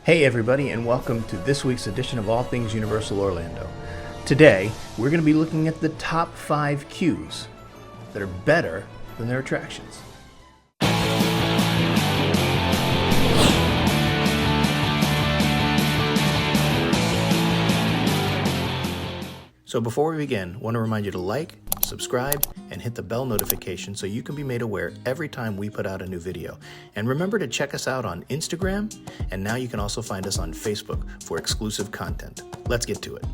Hey everybody, and welcome to this week's edition of All Things Universal Orlando. Today, we're going to be looking at the top 5 queues that are better than their attractions. So before we begin, I want to remind you to like, subscribe, and hit the bell notification so you can be made aware every time we put out a new video. And remember to check us out on Instagram, and now you can also find us on Facebook for exclusive content. Let's get to it.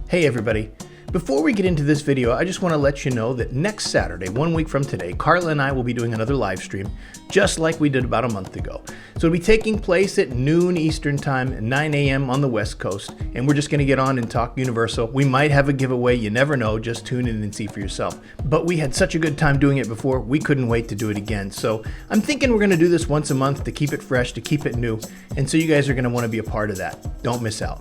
Hey everybody. Before we get into this video, I just want to let you know that next Saturday, 1 week from today, Carla and I will be doing another live stream, just like we did about a month ago. So it'll be taking place at noon Eastern Time, 9 a.m. on the West Coast, and we're just going to get on and talk Universal. We might have a giveaway, you never know, just tune in and see for yourself. But we had such a good time doing it before, we couldn't wait to do it again. So I'm thinking we're going to do this once a month to keep it fresh, to keep it new, and so you guys are going to want to be a part of that. Don't miss out.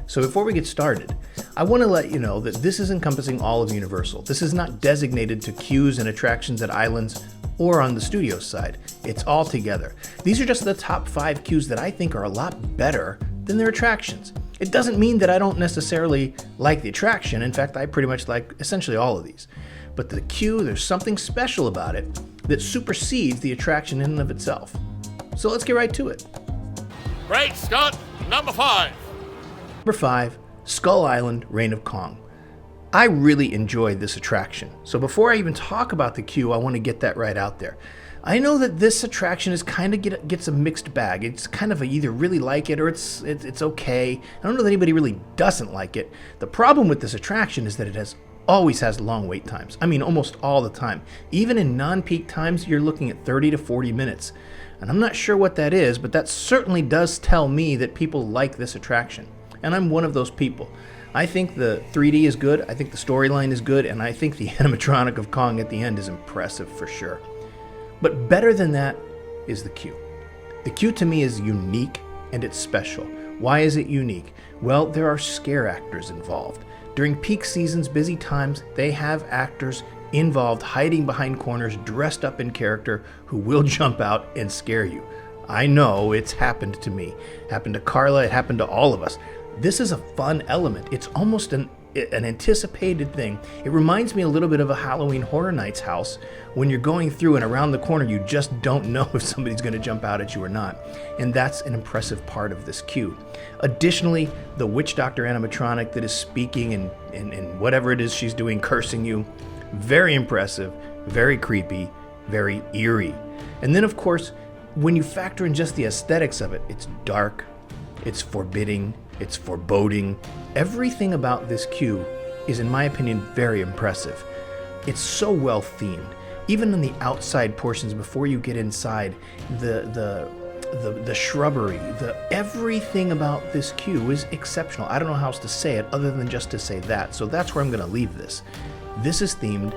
So before we get started, I want to let you know that this is encompassing all of Universal. This is not designated to queues and attractions at islands or on the studio side. It's all together. These are just the top 5 queues that I think are a lot better than their attractions. It doesn't mean that I don't necessarily like the attraction. In fact, I pretty much like essentially all of these. But the queue, there's something special about it that supersedes the attraction in and of itself. So let's get right to it. Great Scott, number 5. Number 5, Skull Island, Reign of Kong. I really enjoyed this attraction. So before I even talk about the queue, I want to get that right out there. I know that this attraction is kind of gets a mixed bag. It's kind of either really like it or it's okay. I don't know that anybody really doesn't like it. The problem with this attraction is that it always has long wait times. I mean, almost all the time. Even in non-peak times, you're looking at 30 to 40 minutes. And I'm not sure what that is, but that certainly does tell me that people like this attraction. And I'm one of those people. I think the 3D is good, I think the storyline is good, and I think the animatronic of Kong at the end is impressive for sure. But better than that is the queue. The queue to me is unique and it's special. Why is it unique? Well, there are scare actors involved. During peak seasons, busy times, they have actors involved hiding behind corners, dressed up in character, who will jump out and scare you. I know it's happened to me. It happened to Carla, it happened to all of us. This is a fun element. It's almost an anticipated thing. It reminds me a little bit of a Halloween Horror Nights house. When you're going through and around the corner, you just don't know if somebody's going to jump out at you or not. And that's an impressive part of this queue. Additionally, the witch doctor animatronic that is speaking and whatever it is she's doing, cursing you, very impressive, very creepy, very eerie. And then, of course, when you factor in just the aesthetics of it, it's dark, it's forbidding, it's foreboding. Everything about this queue is, in my opinion, very impressive. It's so well themed. Even in the outside portions before you get inside, the shrubbery, everything about this queue is exceptional. I don't know how else to say it other than just to say that. So that's where I'm going to leave this. This is themed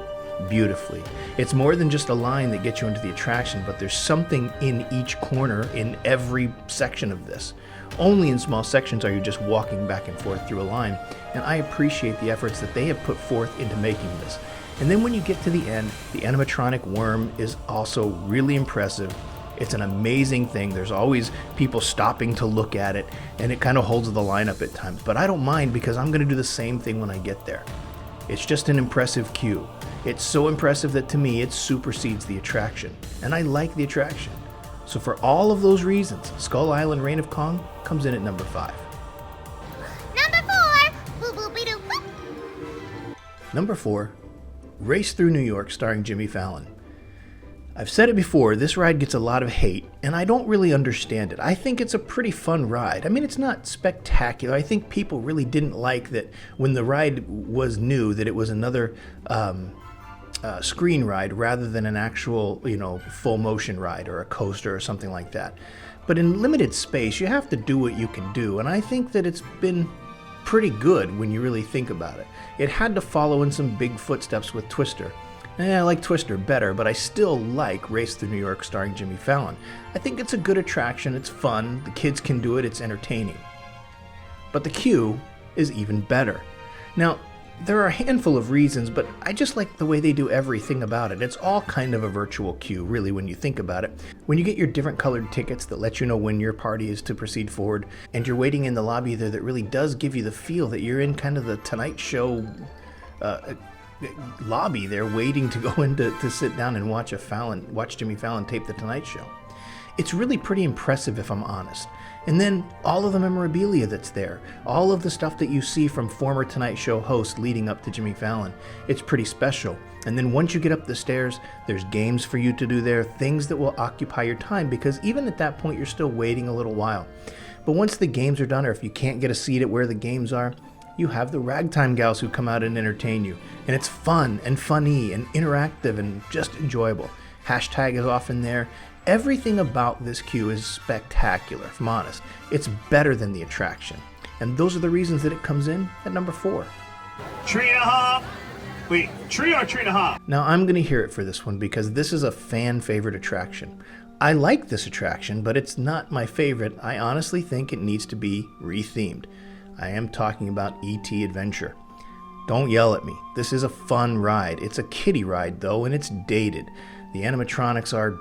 beautifully. It's more than just a line that gets you into the attraction, but there's something in each corner in every section of this. Only in small sections are you just walking back and forth through a line, and I appreciate the efforts that they have put forth into making this. And then when you get to the end, the animatronic worm is also really impressive. It's an amazing thing. There's always people stopping to look at it, and it kind of holds the line up at times. But I don't mind because I'm going to do the same thing when I get there. It's just an impressive queue. It's so impressive that to me it supersedes the attraction, and I like the attraction. So for all of those reasons, Skull Island Reign of Kong comes in at number 5. Number 4, boo boo be doo boop. Number 4, Race Through New York starring Jimmy Fallon. I've said it before, this ride gets a lot of hate, and I don't really understand it. I think it's a pretty fun ride. I mean, it's not spectacular. I think people really didn't like that when the ride was new, that it was another screen ride rather than an actual, full motion ride or a coaster or something like that. But in limited space, you have to do what you can do, and I think that it's been pretty good when you really think about it. It had to follow in some big footsteps with Twister. I like Twister better, but I still like Race Through New York starring Jimmy Fallon. I think it's a good attraction, it's fun, the kids can do it, it's entertaining. But the queue is even better. Now, There are a handful of reasons, but I just like the way they do everything about it. It's all kind of a virtual queue, really, when you think about it. When you get your different colored tickets that let you know when your party is to proceed forward, and you're waiting in the lobby there, that really does give you the feel that you're in kind of the Tonight Show lobby there, waiting to go in to sit down and watch Jimmy Fallon tape the Tonight Show. It's really pretty impressive, if I'm honest. And then all of the memorabilia that's there, all of the stuff that you see from former Tonight Show hosts leading up to Jimmy Fallon, it's pretty special. And then once you get up the stairs, there's games for you to do there, things that will occupy your time, because even at that point, you're still waiting a little while. But once the games are done, or if you can't get a seat at where the games are, you have the ragtime gals who come out and entertain you. And it's fun and funny and interactive and just enjoyable. Hashtag is often there. Everything about this queue is spectacular, if I'm honest. It's better than the attraction. And those are the reasons that it comes in at number 4. Trina Hop! Wait, Trina or Trina Hop? Now I'm going to hear it for this one because this is a fan favorite attraction. I like this attraction, but it's not my favorite. I honestly think it needs to be rethemed. I am talking about E.T. Adventure. Don't yell at me. This is a fun ride. It's a kiddie ride though, and it's dated. The animatronics are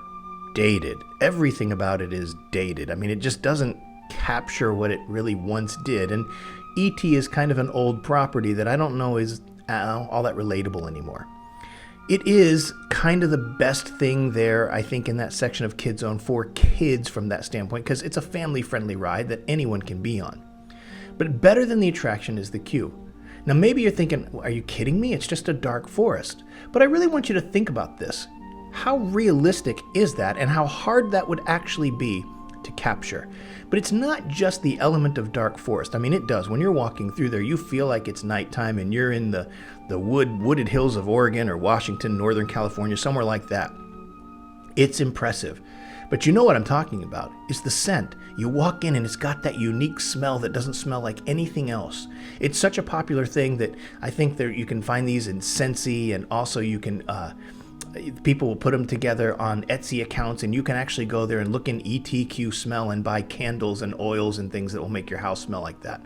dated. Everything about it is dated. I mean, it just doesn't capture what it really once did. And E.T. is kind of an old property that I don't know is all that relatable anymore. It is kind of the best thing there, I think, in that section of Kids Zone for kids from that standpoint, because it's a family-friendly ride that anyone can be on. But better than the attraction is the queue. Now, maybe you're thinking, are you kidding me? It's just a dark forest. But I really want you to think about this. How realistic is that, and how hard that would actually be to capture? But it's not just the element of dark forest. I mean, it does. When you're walking through there, you feel like it's nighttime and you're in the wooded hills of Oregon or Washington, Northern California, somewhere like that. It's impressive. But you know what I'm talking about, is the scent. You walk in and it's got that unique smell that doesn't smell like anything else. It's such a popular thing that I think there you can find these in Scentsy, and also you can people will put them together on Etsy accounts, and you can actually go there and look in ETQ smell and buy candles and oils and things that will make your house smell like that.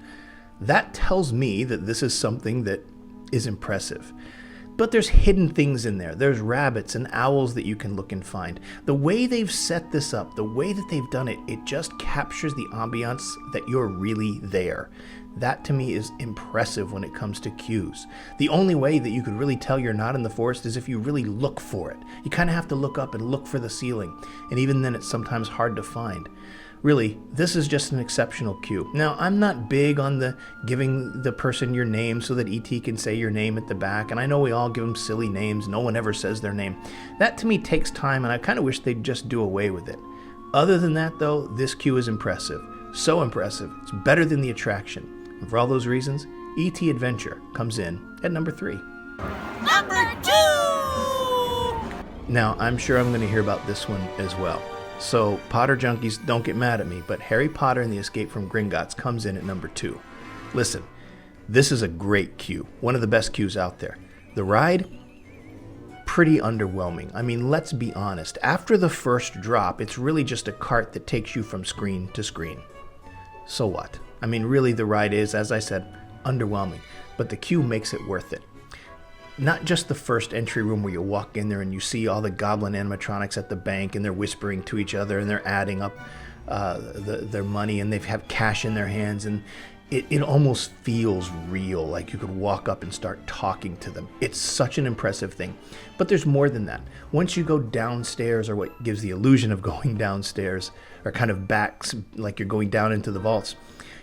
That tells me that this is something that is impressive. But there's hidden things in there. There's rabbits and owls that you can look and find. The way they've set this up, the way that they've done it, it just captures the ambiance that you're really there. That to me is impressive when it comes to queues. The only way that you could really tell you're not in the forest is if you really look for it. You kind of have to look up and look for the ceiling, and even then it's sometimes hard to find. Really, this is just an exceptional queue. Now, I'm not big on the giving the person your name so that ET can say your name at the back, and I know we all give them silly names. No one ever says their name. That to me takes time, and I kind of wish they'd just do away with it. Other than that, though, this queue is impressive. So impressive, it's better than the attraction. And for all those reasons, E.T. Adventure comes in at number 3. Number 2! Now, I'm sure I'm going to hear about this one as well. So, Potter junkies, don't get mad at me, but Harry Potter and the Escape from Gringotts comes in at number 2. Listen, this is a great queue, one of the best queues out there. The ride, pretty underwhelming. I mean, let's be honest. After the first drop, it's really just a cart that takes you from screen to screen. So what? I mean, really, the ride is, as I said, underwhelming, but the queue makes it worth it. Not just the first entry room where you walk in there and you see all the goblin animatronics at the bank and they're whispering to each other and they're adding up their money and they have cash in their hands, and it almost feels real, like you could walk up and start talking to them. It's such an impressive thing. But there's more than that. Once you go downstairs, or what gives the illusion of going downstairs, or kind of backs like you're going down into the vaults,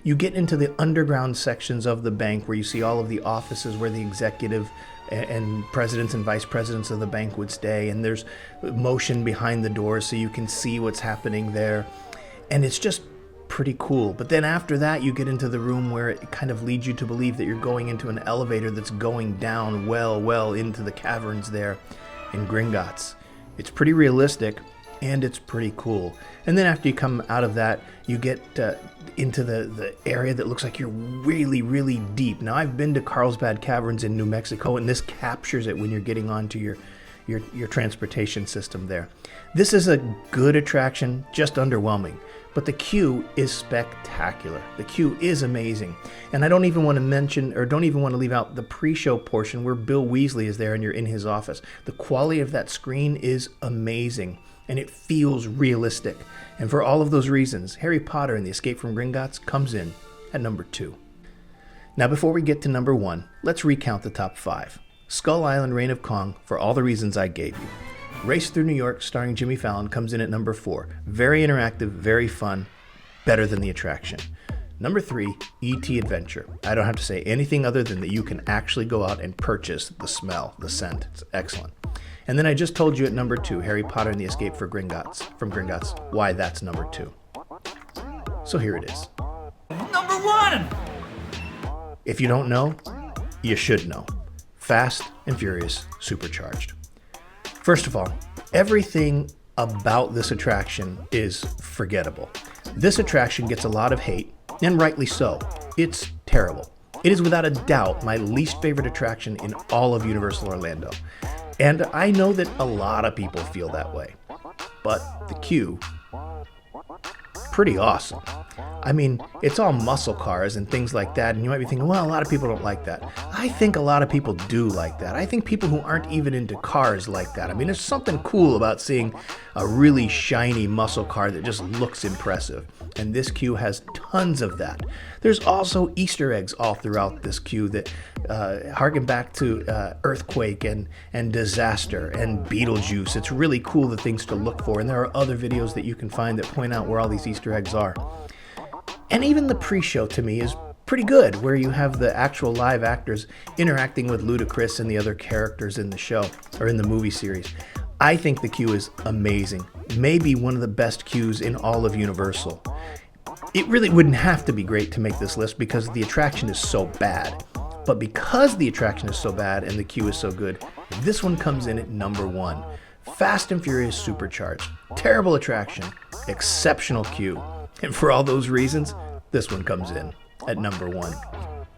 you get into the underground sections of the bank where you see all of the offices where the executive and presidents and vice presidents of the bank would stay, and there's motion behind the doors so you can see what's happening there, and it's just pretty cool. But then after that, you get into the room where it kind of leads you to believe that you're going into an elevator that's going down well into the caverns there in Gringotts. It's pretty realistic, and it's pretty cool. And then after you come out of that, you get into the area that looks like you're really deep. Now, I've been to Carlsbad Caverns in New Mexico, and this captures it when you're getting onto your transportation system there. This is a good attraction, just underwhelming. But the queue is spectacular. The queue is amazing. And I don't even want to mention, or don't even want to leave out the pre-show portion where Bill Weasley is there and you're in his office. The quality of that screen is amazing, and it feels realistic. And for all of those reasons, Harry Potter and the Escape from Gringotts comes in at number 2. Now before we get to number 1, let's recount the top 5. Skull Island Reign of Kong, for all the reasons I gave you. Race Through New York, starring Jimmy Fallon, comes in at number 4. Very interactive, very fun, better than the attraction. Number 3, E.T. Adventure. I don't have to say anything other than that you can actually go out and purchase the smell, the scent. It's excellent. And then I just told you at number 2, Harry Potter and the Escape from Gringotts, why that's number 2. So here it is. Number 1! If you don't know, you should know. Fast and Furious Supercharged. First of all, everything about this attraction is forgettable. This attraction gets a lot of hate, and rightly so. It's terrible. It is without a doubt my least favorite attraction in all of Universal Orlando. And I know that a lot of people feel that way. But the queue, pretty awesome. I mean, it's all muscle cars and things like that, and you might be thinking, well, a lot of people don't like that. I think a lot of people do like that. I think people who aren't even into cars like that. I mean, there's something cool about seeing a really shiny muscle car that just looks impressive, and this queue has tons of that. There's also Easter eggs all throughout this queue that harken back to Earthquake and Disaster and Beetlejuice. It's really cool, the things to look for, and there are other videos that you can find that point out where all these Easter eggs are. And even the pre-show to me is pretty good, where you have the actual live actors interacting with Ludacris and the other characters in the show, or in the movie series. I think the queue is amazing. Maybe one of the best queues in all of Universal. It really wouldn't have to be great to make this list because the attraction is so bad. But because the attraction is so bad and the queue is so good, this one comes in at number 1. Fast and Furious Supercharged. Terrible attraction, exceptional queue. And for all those reasons, this one comes in at number 1.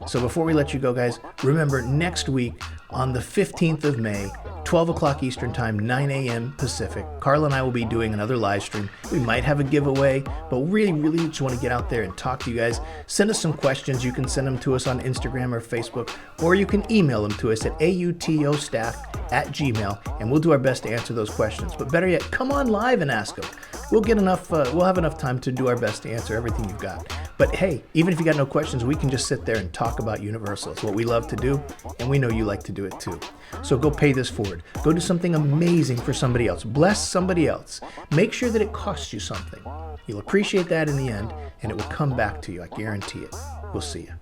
So before we let you go, guys, remember next week on the 15th of May, 12 o'clock Eastern Time, 9 a.m. Pacific, Carla and I will be doing another live stream. We might have a giveaway, but really just want to get out there and talk to you guys. Send us some questions. You can send them to us on Instagram or Facebook, or you can email them to us at atuostaff@gmail.com, and we'll do our best to answer those questions. But better yet, come on live and ask them. We'll have enough time to do our best to answer everything you've got. But hey, even if you got no questions, we can just sit there and talk about Universal. It's what we love to do, and we know you like to do it too. So go pay this forward. Go do something amazing for somebody else. Bless somebody else. Make sure that it costs you something. You'll appreciate that in the end, and it will come back to you. I guarantee it. We'll see you.